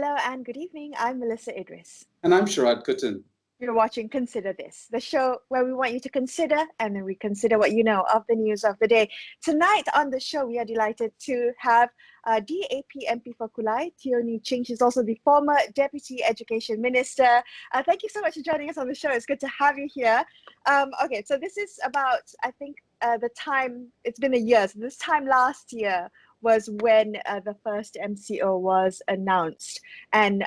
Hello and good evening. I'm Melisa Idris. And I'm Sharaad Kuttan. You're watching Consider This, the show where we want you to consider and then we consider what you know of the news of the day. Tonight on the show, we are delighted to have DAP MP for Kulai, Teo Nie Ching. She's also the former Deputy Education Minister. Thank you so much for joining us on the show. It's good to have you here. Okay, so this is about, I think, the time, it's been a year. So this time last year was when the first MCO was announced. And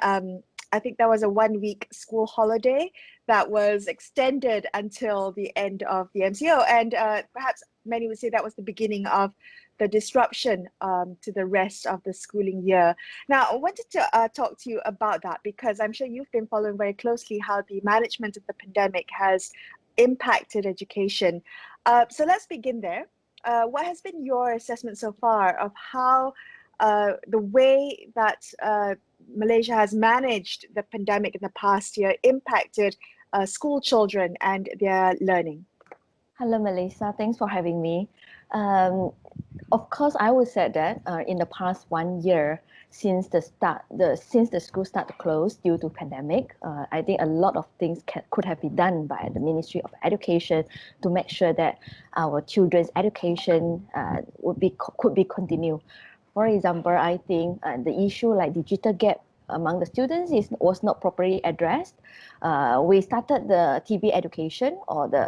I think there was a 1-week school holiday that was extended until the end of the MCO. And perhaps many would say that was the beginning of the disruption to the rest of the schooling year. Now, I wanted to talk to you about that because I'm sure you've been following very closely how the management of the pandemic has impacted education. So let's begin there. What has been your assessment so far of how the way that Malaysia has managed the pandemic in the past year impacted school children and their learning? Hello, Melissa. Thanks for having me. Of course, I would say that in the past 1 year, since the school started to close due to pandemic, I think a lot of things could have been done by the Ministry of Education to make sure that our children's education could be continued. For example, I think the issue like digital gap among the students was not properly addressed. We started the TV education or the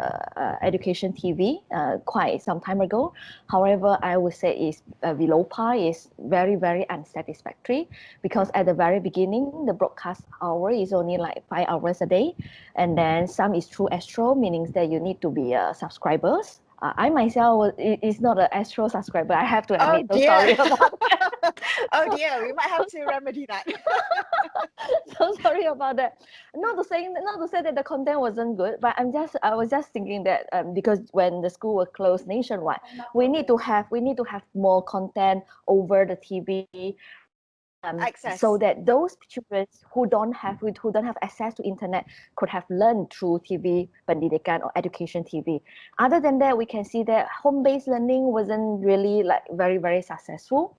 education TV quite some time ago. However, I would say is below par, is very, very unsatisfactory because at the very beginning, the broadcast hour is only like 5 hours a day. And then some is through Astro, meaning that you need to be subscribers. I myself is not an Astro subscriber. I have to admit. Oh dear. Sorry about that. Oh dear, we might have to remedy that. So sorry about that. Not to say that the content wasn't good, but I was just thinking that because when the school was closed nationwide, we need to have more content over the TV. So that those children who don't have access to internet could have learned through TV pendidikan or education TV. Other than that, we can see that home-based learning wasn't really like very, very successful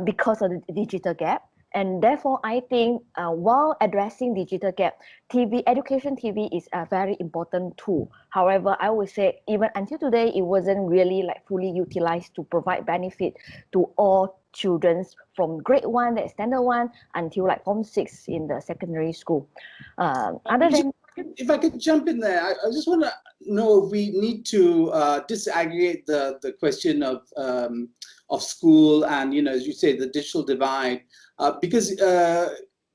because of the digital gap. And therefore, I think while addressing digital gap, education TV is a very important tool. However, I would say even until today, it wasn't really like fully utilized to provide benefit to all children from grade 1, that standard 1, until like form 6 in the secondary school. If I could jump in there, I just want to know if we need to disaggregate the question of school and, you know, as you say, the digital divide, because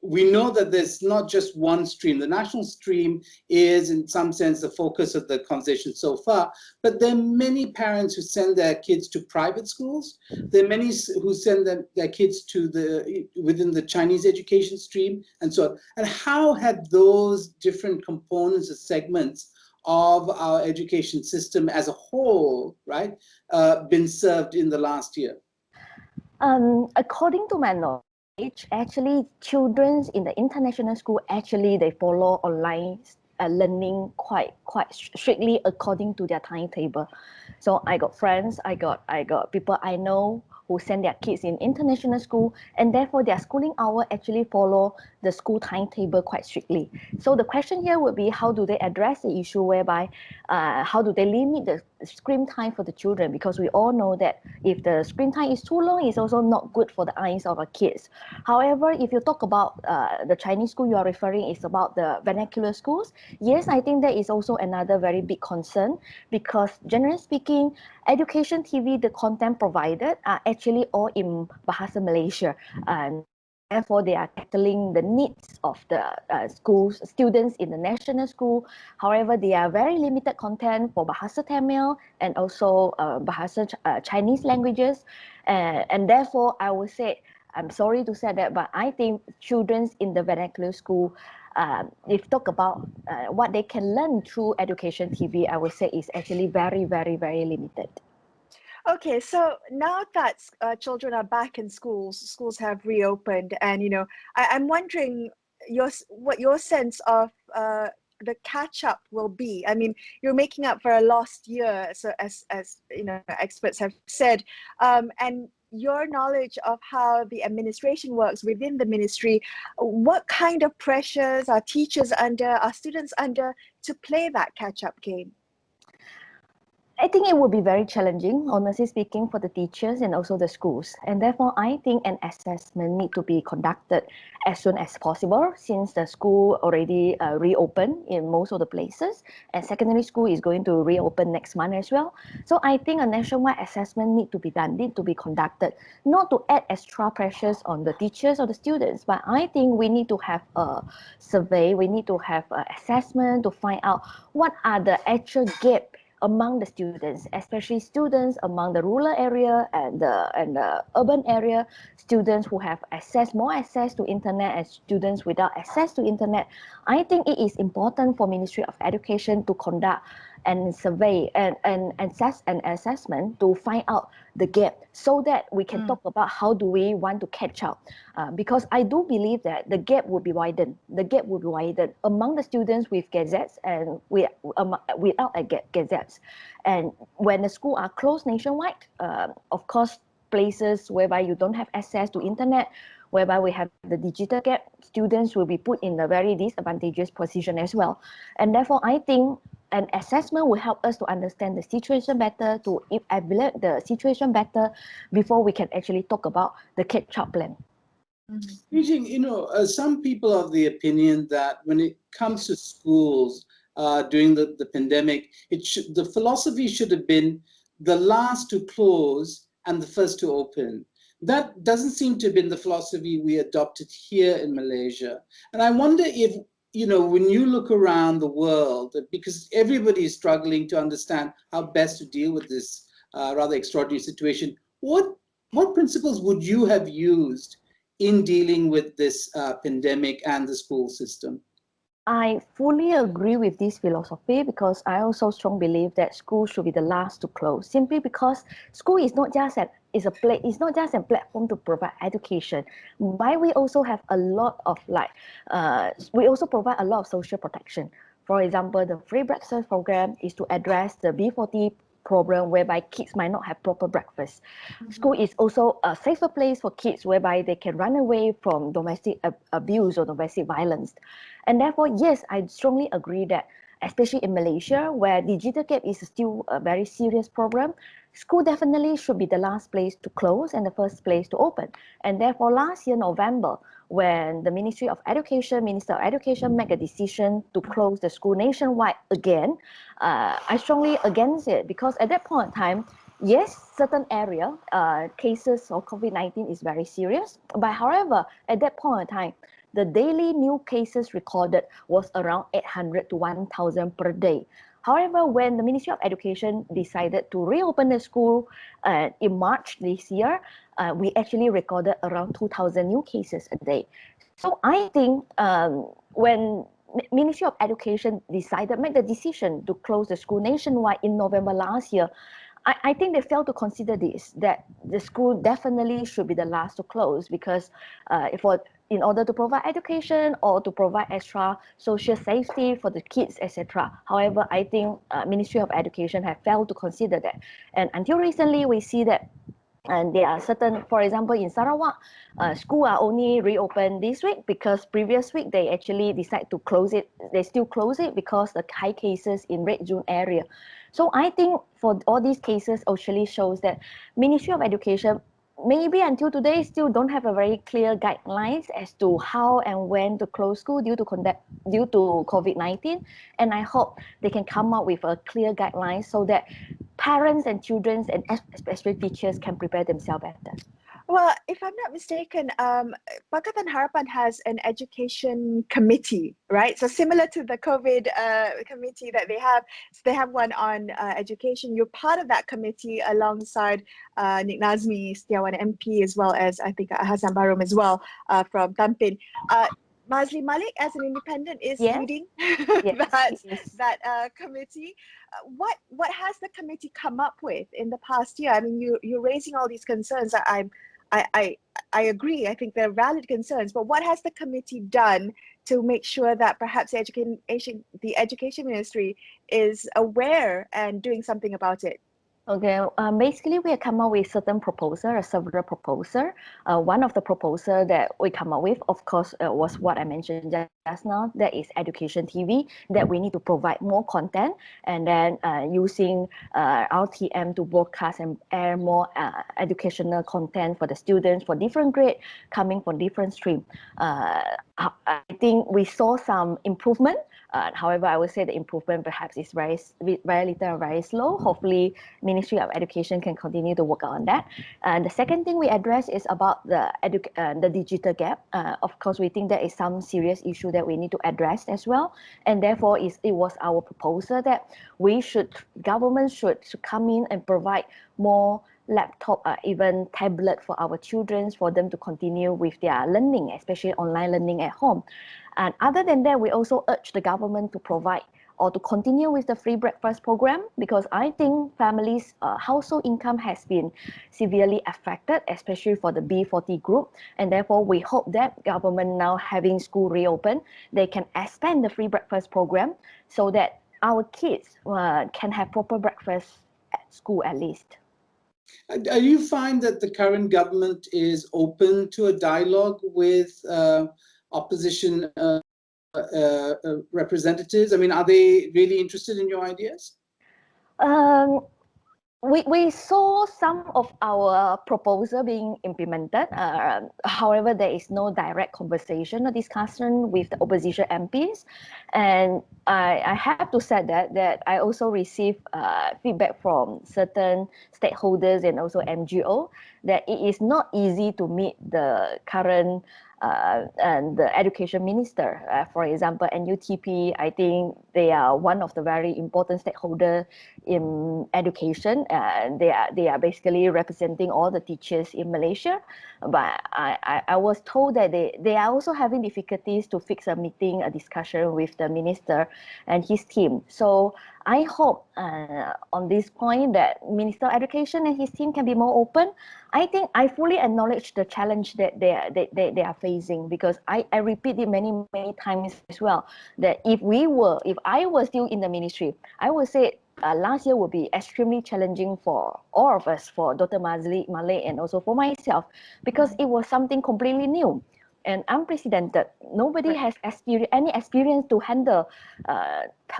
we know that there's not just one stream. The national stream is, in some sense, the focus of the conversation so far, but there are many parents who send their kids to private schools. There are many who send their kids to within the Chinese education stream, and so on. And how have those different components or segments of our education system as a whole, right, been served in the last year? According to my knowledge, actually children in the international school they follow online learning quite strictly according to their timetable. So I got friends, I got people I know who send their kids in international school, and therefore their schooling hour actually follow the school timetable quite strictly. So the question here would be, how do they address the issue whereby how do they limit the screen time for the children? Because we all know that if the screen time is too long, it's also not good for the eyes of our kids. However, if you talk about the Chinese school you are referring is about the vernacular schools, yes, I think that is also another very big concern, because generally speaking, education TV, the content provided are actually all in Bahasa Malaysia, and therefore they are tackling the needs of the students in the national school. However, they are very limited content for Bahasa Tamil and also Bahasa Chinese languages, and therefore I would say, I'm sorry to say that, but I think children in the vernacular school, if talk about what they can learn through education TV, I would say is actually very, very, very limited. Okay, so now that children are back in schools have reopened, and you know, I'm wondering what your sense of the catch up will be. I mean, you're making up for a lost year, so as you know, experts have said, and your knowledge of how the administration works within the ministry, what kind of pressures are teachers under, are students under to play that catch-up game? I think it would be very challenging, honestly speaking, for the teachers and also the schools. And therefore, I think an assessment need to be conducted as soon as possible, since the school already reopened in most of the places, and secondary school is going to reopen next month as well. So I think a nationwide assessment need to be done, need to be conducted, not to add extra pressures on the teachers or the students, but I think we need to have a survey, we need to have an assessment to find out what are the actual gaps among the students, especially students among the rural area and the urban area, students who have more access to internet and students without access to internet. I think it is important for Ministry of Education to conduct and survey and assess an assessment to find out the gap, so that we can talk about how do we want to catch up. Because I do believe that the gap would be widened. The gap would be widened among the students with gazettes and without gazettes. And when the schools are closed nationwide, of course, places whereby you don't have access to internet, whereby we have the digital gap, students will be put in a very disadvantageous position as well. And therefore, I think an assessment will help us to understand the situation better, to evaluate the situation better before we can actually talk about the catch-up plan. Eugene, some people are of the opinion that when it comes to schools during the pandemic, the philosophy should have been the last to close and the first to open. That doesn't seem to have been the philosophy we adopted here in Malaysia. And I wonder if, when you look around the world, because everybody is struggling to understand how best to deal with this rather extraordinary situation, what principles would you have used in dealing with this pandemic and the school system? I fully agree with this philosophy, because I also strongly believe that school should be the last to close, simply because school is not just it's not just a platform to provide education, but we also have a lot of we also provide a lot of social protection. For example, the free breakfast program is to address the B40 problem whereby kids might not have proper breakfast. School is also a safer place for kids whereby they can run away from domestic abuse or domestic violence. And therefore, yes, I strongly agree that, especially in Malaysia, where digital gap is still a very serious problem, school definitely should be the last place to close and the first place to open. And therefore, last year, November, when the Ministry of Education, Minister of Education make a decision to close the school nationwide again, I strongly against it, because at that point in time, yes, certain area cases of COVID-19 is very serious. But however, at that point in time, the daily new cases recorded was around 800 to 1,000 per day. However, when the Ministry of Education decided to reopen the school in March this year, we actually recorded around 2,000 new cases a day. So I think when Ministry of Education made the decision to close the school nationwide in November last year, I think they failed to consider this, that the school definitely should be the last to close, because in order to provide education or to provide extra social safety for the kids, etc. However, I think Ministry of Education have failed to consider that. And until recently, we see that there are certain, for example, in Sarawak, school are only reopened this week, because previous week they actually decide to close it. They still close it because the high cases in red zone area. So I think for all these cases actually shows that Ministry of Education maybe until today still don't have a very clear guidelines as to how and when to close school due to COVID-19. And I hope they can come up with a clear guidelines so that parents and children and especially teachers can prepare themselves better. Well, if I'm not mistaken, Pakatan Harapan has an education committee, right? So similar to the COVID committee that they have, so they have one on education. You're part of that committee alongside Nik Nazmi, Setiawan MP, as well as I think Hassan Barum as well from Tampin. Mazli Malik, as an independent, is leading that committee. What has the committee come up with in the past year? I mean, you're raising all these concerns. I agree. I think they're valid concerns. But what has the committee done to make sure that perhaps the education ministry is aware and doing something about it? Okay, basically we have come up with certain proposal, or several proposal. One of the proposal that we come up with, of course, was what I mentioned just now. That is education TV. That we need to provide more content, and then using RTM to broadcast and air more educational content for the students for different grade, coming from different stream. I think we saw some improvement. However, I would say the improvement perhaps is very little, very slow. Hopefully, Ministry of Education can continue to work on that. And the second thing we address is about the digital gap. Of course, we think there is some serious issue that we need to address as well. And therefore, it was our proposal that government should come in and provide more laptop, even tablet for our children, for them to continue with their learning, especially online learning at home. And other than that, we also urge the government to provide or to continue with the free breakfast program, because I think families' household income has been severely affected, especially for the B40 group. And therefore, we hope that government now having school reopen, they can expand the free breakfast program so that our kids can have proper breakfast at school at least. Do you find that the current government is open to a dialogue with opposition representatives? I mean, are they really interested in your ideas? We saw some of our proposal being implemented. However, there is no direct conversation or discussion with the opposition MPs. And I have to say that I also received feedback from certain stakeholders and also NGO that it is not easy to meet the current and the education minister. For example, NUTP, I think they are one of the very important stakeholders in education. They are basically representing all the teachers in Malaysia. But I was told that they are also having difficulties to fix a meeting, a discussion with the minister and his team. So I hope on this point that Minister of Education and his team can be more open. I think I fully acknowledge the challenge that they are facing, because I repeat it many times as well, that if I were still in the ministry, I would say last year would be extremely challenging for all of us, for Dr. Malay and also for myself, because it was something completely new and unprecedented. Nobody has any experience to handle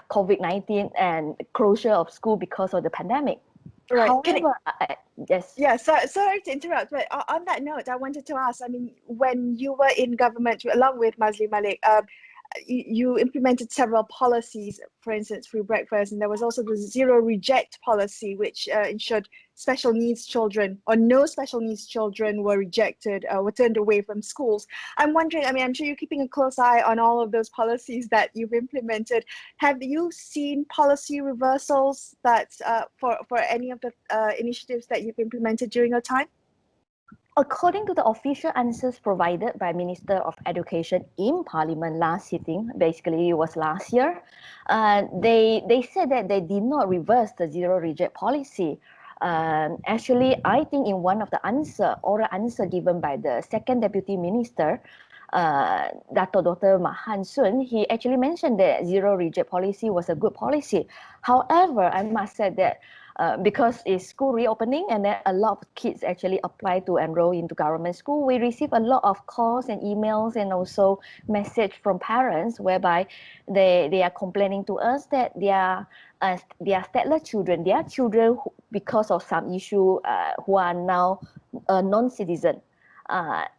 COVID-19 and closure of school because of the pandemic. Right. However, yes. Yeah, sorry to interrupt, but on that note, I wanted to ask, I mean, when you were in government along with Mazli Malik, you implemented several policies, for instance, free breakfast, and there was also the zero reject policy, which ensured special needs children or no special needs children were rejected, were turned away from schools. I'm wondering, I mean, I'm sure you're keeping a close eye on all of those policies that you've implemented. Have you seen policy reversals that for any of the initiatives that you've implemented during your time? According to the official answers provided by Minister of Education in Parliament last sitting, basically it was last year, they said that they did not reverse the zero reject policy. Actually, I think in one of the oral answer given by the second deputy minister, Dr. Mahan Sun, he actually mentioned that zero reject policy was a good policy. However, I must say that because it's school reopening and then a lot of kids actually apply to enroll into government school, we receive a lot of calls and emails and also message from parents whereby they are complaining to us that their stateless children, their children who, because of some issue who are now non-citizen,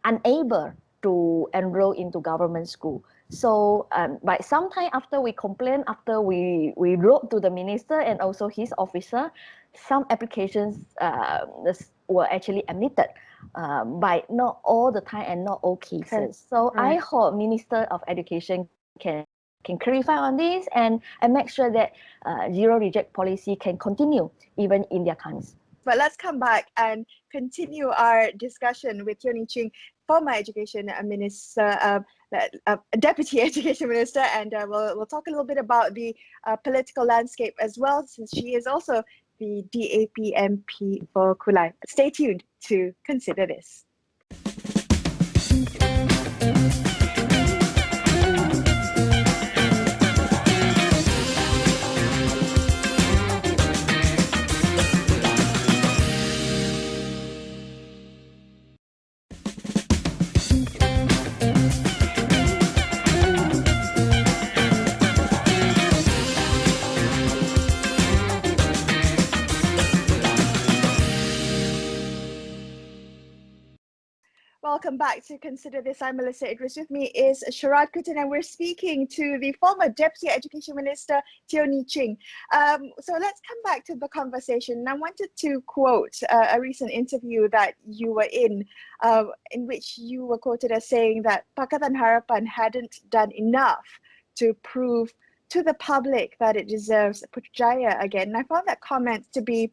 unable to enroll into government school. So by some time after we complained, after we wrote to the minister and also his officer, some applications were actually admitted, but not all the time and not all cases. Okay. So right. I hope Minister of Education can clarify on this and make sure that zero reject policy can continue even in their times. But let's come back and continue our discussion with Teo Nie Ching, former Education Minister, Deputy Education Minister, and we'll talk a little bit about the political landscape as well, since she is also the DAP MP for Kulai. Stay tuned to consider this. welcome back to Consider This. I'm Melisa. Idris. With me is Sharaad, Kuttan, and we're speaking to the former Deputy Education Minister, Teo Nie Ching. So let's come back to the conversation. I wanted to quote a recent interview that you were in which you were quoted as saying that Pakatan Harapan hadn't done enough to prove to the public that it deserves Putrajaya again. And I found that comment to be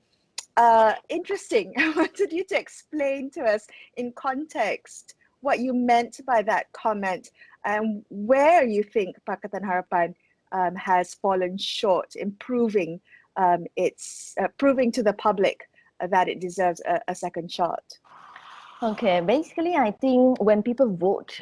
interesting. I wanted you to explain to us in context what you meant by that comment and where you think Pakatan Harapan has fallen short in proving proving to the public that it deserves a second shot. Okay, basically, I think when people vote,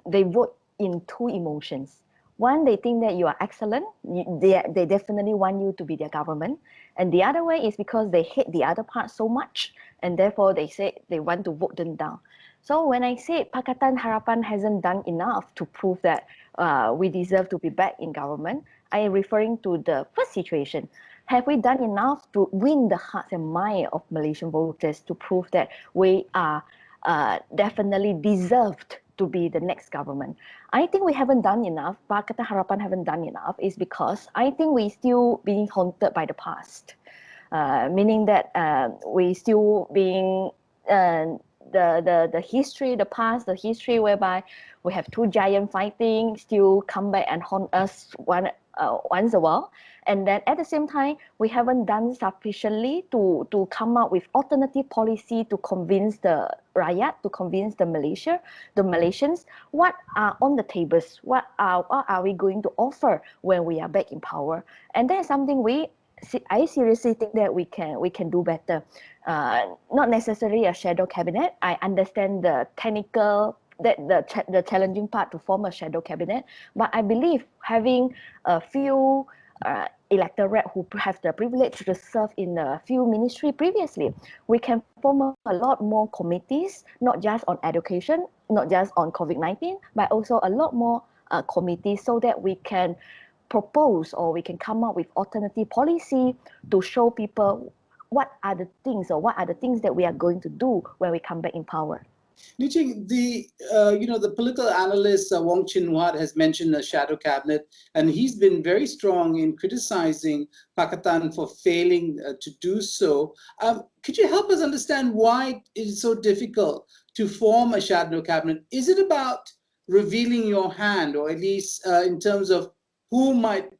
they vote in two emotions. One, they think that you are excellent. They definitely want you to be their government. And the other way is because they hate the other part so much, and therefore they say they want to vote them down. So when I say Pakatan Harapan hasn't done enough to prove that we deserve to be back in government, I am referring to the first situation. Have we done enough to win the hearts and mind of Malaysian voters to prove that we are definitely deserved to be the next government? I think we haven't done enough. Pakatan Harapan haven't done enough is because I think we still being haunted by the past, meaning that we still being the history, the past, the history whereby we have two giants fighting, still come back and haunt us once a while. And then at the same time, we haven't done sufficiently to come up with alternative policy to convince the rakyat, to convince the Malaysians, what are on the tables, what are we going to offer when we are back in power. And that is something I seriously think that we can do better. Not necessarily a shadow cabinet. I understand the technical, the challenging part to form a shadow cabinet, but I believe having a few electorate who have the privilege to serve in a few ministry previously, we can form a lot more committees, not just on education, not just on COVID-19, but also a lot more committees so that we can propose or we can come up with alternative policy to show people what are the things that we are going to do when we come back in power. Nie Ching, the political analyst Wong Chin Wat has mentioned a shadow cabinet, and he's been very strong in criticizing Pakatan for failing to do so. Could you help us understand why it is so difficult to form a shadow cabinet? Is it about revealing your hand, or at least in terms of who might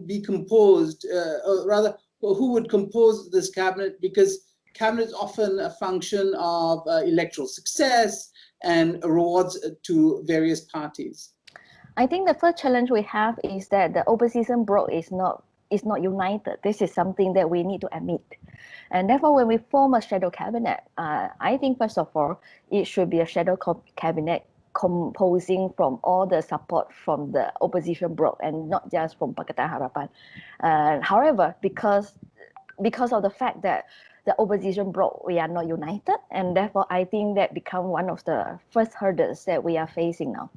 be composed, or rather, who would compose this cabinet? Because cabinet is often a function of electoral success and rewards to various parties. I think the first challenge we have is that the opposition bloc is not united. This is something that we need to admit. And therefore, when we form a shadow cabinet, I think first of all, it should be a shadow cabinet composing from all the support from the opposition bloc and not just from Pakatan Harapan. However, because of the fact that the opposition bloc, we are not united, and therefore I think that become one of the first hurdles that we are facing now.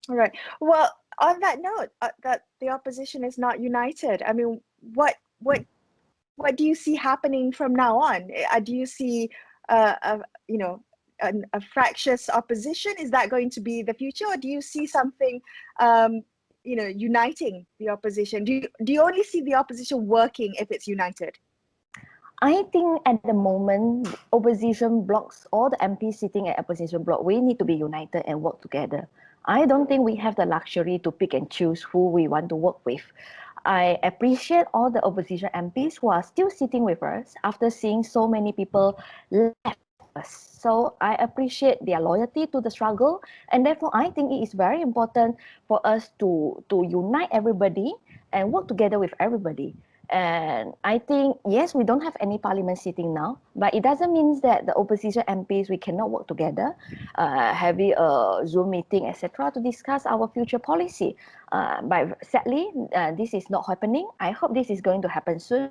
All right. Well, on that note, that the opposition is not united, I mean, what do you see happening from now on? Do you see a fractious opposition? Is that going to be the future, or do you see something uniting the opposition? Do you only see the opposition working if it's united? I think at the moment, opposition blocks, all the MPs sitting at opposition bloc, we need to be united and work together. I don't think we have the luxury to pick and choose who we want to work with. I appreciate all the opposition MPs who are still sitting with us after seeing so many people left us. So I appreciate their loyalty to the struggle, and therefore I think it is very important for us to unite everybody and work together with everybody. And I think, yes, we don't have any parliament sitting now, but it doesn't mean that the opposition MPs, we cannot work together, having a Zoom meeting, etc., to discuss our future policy. But sadly, this is not happening. I hope this is going to happen soon.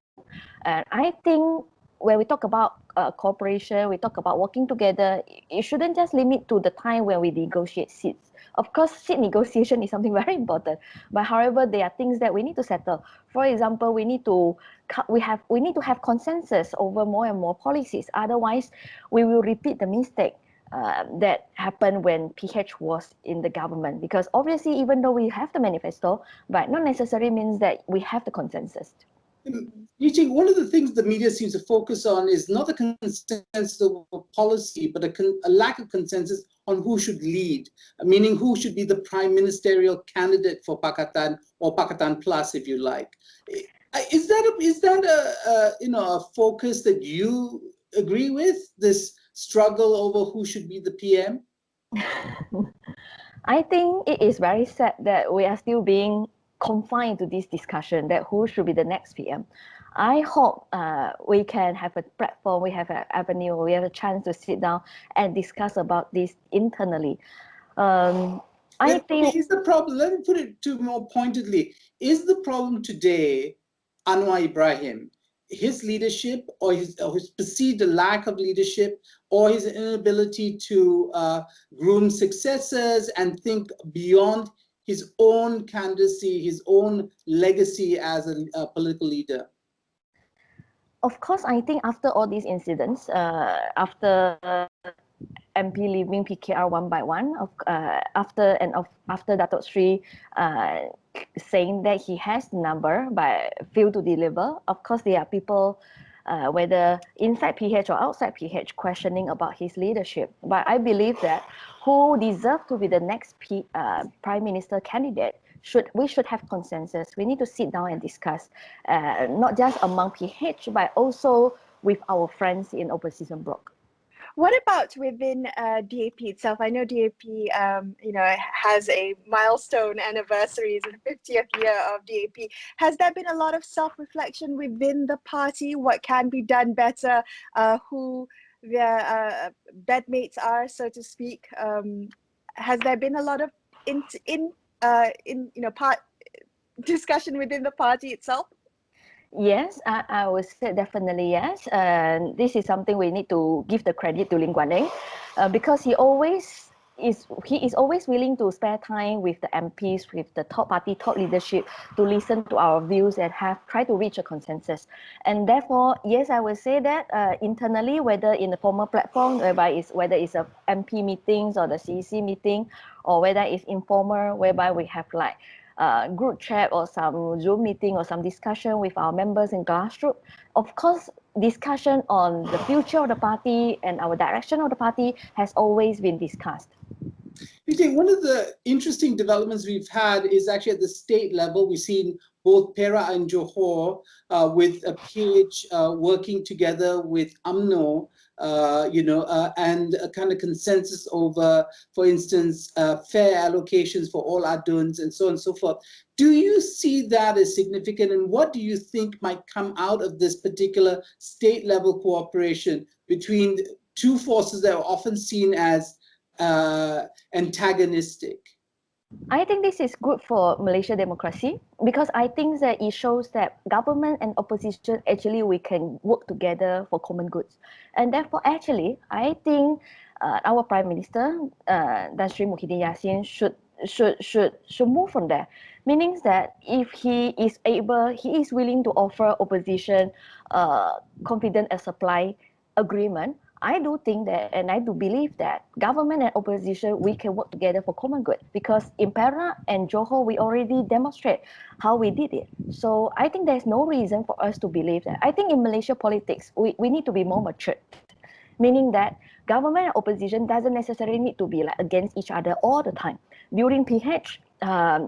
And I think when we talk about cooperation, we talk about working together, it shouldn't just limit to the time when we negotiate seats. Of course, seat negotiation is something very important. But however, there are things that we need to settle. For example, we need to have consensus over more and more policies. Otherwise, we will repeat the mistake. that happened when PH was in the government. Because obviously, even though we have the manifesto, but not necessarily means that we have the consensus. You think one of the things the media seems to focus on is not the consensus of policy, but a lack of consensus on who should lead, meaning who should be the prime ministerial candidate for Pakatan or Pakatan Plus, if you like. Is that a focus that you agree with, this struggle over who should be the PM? I think it is very sad that we are still being confined to this discussion that who should be the next PM. I hope we can have a platform, we have an avenue, we have a chance to sit down and discuss about this internally. I think is the problem, let me put it to more pointedly, is the problem today Anwar Ibrahim, his leadership or his perceived lack of leadership or his inability to groom successors and think beyond his own candidacy, his own legacy as a political leader? Of course, I think after all these incidents, after MP leaving PKR one by one, after Datuk Sri saying that he has the number but failed to deliver, of course there are people, whether inside PH or outside PH, questioning about his leadership. But I believe that who deserves to be the next Prime Minister candidate, we should have consensus. We need to sit down and discuss, not just among PH, but also with our friends in opposition bloc. What about within DAP itself? I know DAP, has a milestone anniversary, it's the 50th year of DAP. Has there been a lot of self-reflection within the party? What can be done better? Who their bedmates are, so to speak? Has there been a lot of discussion within the party itself? Yes, I would say definitely yes. And this is something we need to give the credit to Lim Guan Eng, because he is always willing to spare time with the MPs, with the top leadership, to listen to our views and try to reach a consensus. And therefore, yes, I would say that internally, whether in the formal platform, whether it's a MP meetings or the CEC meeting, or whether it's informal, whereby we have like group chat or some Zoom meeting or some discussion with our members in grassroots. Of course, discussion on the future of the party and our direction of the party has always been discussed. You think one of the interesting developments we've had is actually at the state level. We've seen both Perak and Johor with a PH working together with UMNO, and a kind of consensus over, for instance, fair allocations for all aduns and so on and so forth. Do you see that as significant, and what do you think might come out of this particular state level cooperation between two forces that are often seen as antagonistic? I think this is good for Malaysia democracy, because I think that it shows that government and opposition, actually we can work together for common goods. And therefore, actually, I think our Prime Minister, Tan Sri Muhyiddin Yassin, should move from there. Meaning that if he is willing to offer opposition confident and supply agreement, I do think that, and I do believe that government and opposition, we can work together for common good, because in Perak and Johor, we already demonstrate how we did it. So I think there's no reason for us to believe that. I think in Malaysia politics, we need to be more matured, meaning that government and opposition doesn't necessarily need to be like against each other all the time. During PH,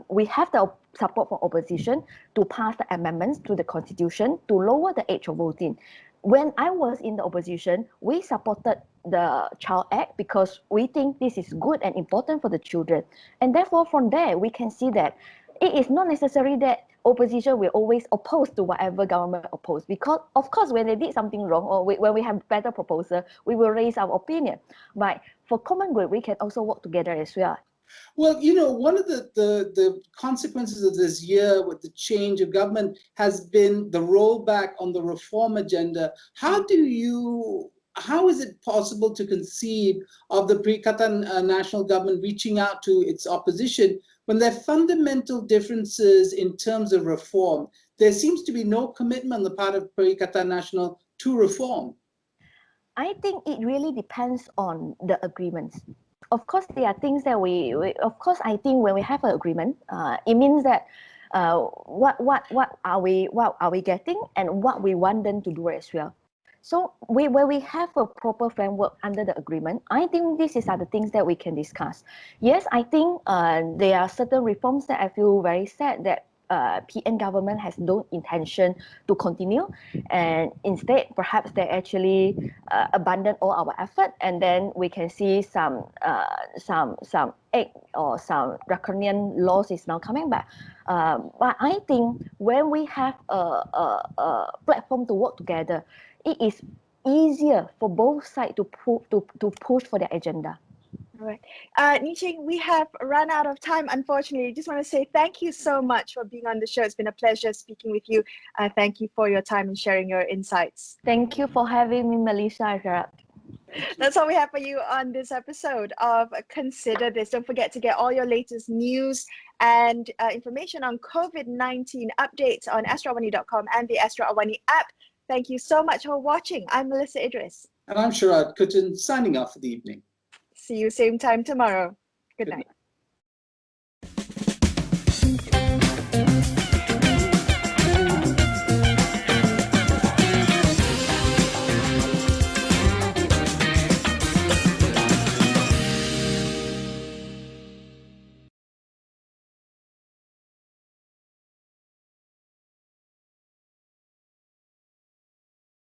we have the support from opposition to pass the amendments to the constitution to lower the age of voting. When I was in the opposition, we supported the Child Act because we think this is good and important for the children. And therefore, from there, we can see that it is not necessary that opposition will always oppose to whatever government oppose. Because, of course, when they did something wrong or when we have better proposal, we will raise our opinion. But for common good, we can also work together as well. Well, one of the consequences of this year with the change of government has been the rollback on the reform agenda. How is it possible to conceive of the Perikatan national government reaching out to its opposition when there are fundamental differences in terms of reform? There seems to be no commitment on the part of Perikatan Nasional to reform. I think it really depends on the agreements. Of course, there are things that of course, I think when we have an agreement, it means that what are we getting and what we want them to do as well. So when we have a proper framework under the agreement, I think these are the things that we can discuss. Yes, I think there are certain reforms that I feel very sad that PN government has no intention to continue, and instead perhaps they actually abandon all our effort, and then we can see some egg or some draconian laws is now coming back. But I think when we have a platform to work together, it is easier for both sides to push for their agenda. All right. Nie Ching, we have run out of time, unfortunately. Just want to say thank you so much for being on the show. It's been a pleasure speaking with you. Thank you for your time and sharing your insights. Thank you for having me, Melisa and Sharaad. That's all we have for you on this episode of Consider This. Don't forget to get all your latest news and information on COVID-19 updates on astroawani.com and the Astro AWANI app. Thank you so much for watching. I'm Melisa Idris. And I'm Sharaad Kuttan, signing off for the evening. See you same time tomorrow. Good night.